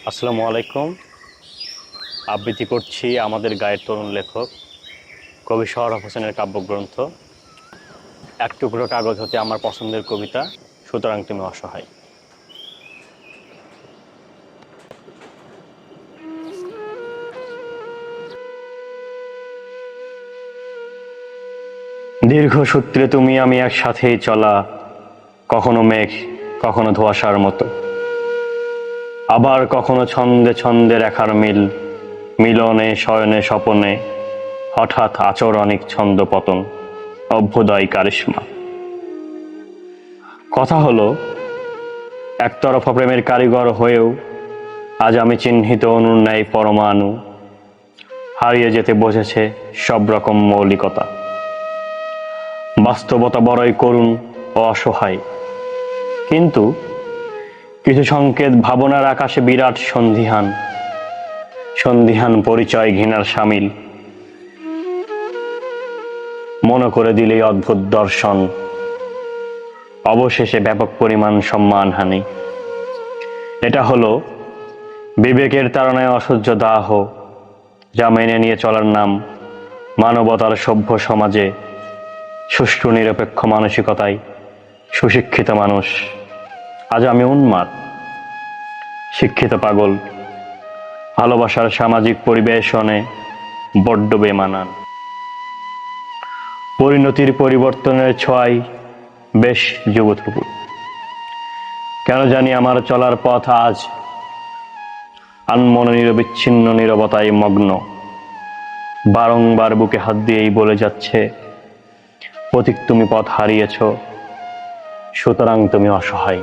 আসসালামু আলাইকুম। আবৃত্তি করছি আমাদের গায়ের তরুণ লেখক কবি সোহরাব হোসেনের কাব্যগ্রন্থ এক টুকরো কাগজ হতে আমার পছন্দের কবিতা সুতরাং তুমি অসহায়। দীর্ঘ সূত্রে তুমি আমি একসাথেই চলা, কখনো মেঘ কখনো ধোঁয়াশার মতো, আবার কখনো ছন্দে ছন্দে রেখার মিল, মিলনে শয়নে স্বপনে হঠাৎ আচরণিক ছন্দ পতন, অভ্যুদয় কারিশমা। কথা হলো একতরফা প্রেমের কারিগর হয়েও আজ আমি চিহ্নিত অণুর ন্যায় পরমাণু, হারিয়ে যেতে বসেছে সব রকম মৌলিকতা। বাস্তবতা বড়ই করুণ ও অসহায়, কিন্তু কিছু সংকেত ভাবনার আকাশে বিরাট সন্ধিহান, সন্ধিহান পরিচয় ঘৃণার সামিল, মনে করে দিলেই অদ্ভুত দর্শন, অবশেষে ব্যাপক পরিমাণ সম্মানহানি। এটা হলো বিবেকের তাড়নায় অসহ্য দাহ, যা মেনে নিয়ে চলার নাম মানবতার সভ্য সমাজে সুষ্ঠু নিরপেক্ষ মানসিকতায় সুশিক্ষিত মানুষ। আজ আমি উন্মাদ, শিক্ষিত পাগল, ভালোবাসার সামাজিক পরিবেশনে বড্ড বেমানান। পরিণতির পরিবর্তনের ছোঁয়ায় বেশ যুবতপু। কেন জানি আমার চলার পথ আজ আনমনে নিরবিচ্ছিন্ন নীরবতায় মগ্ন, বারংবার বুকে হাত দিয়েই বলে যাচ্ছে, পথিক তুমি পথ হারিয়েছ, সুতরাং তুমি অসহায়।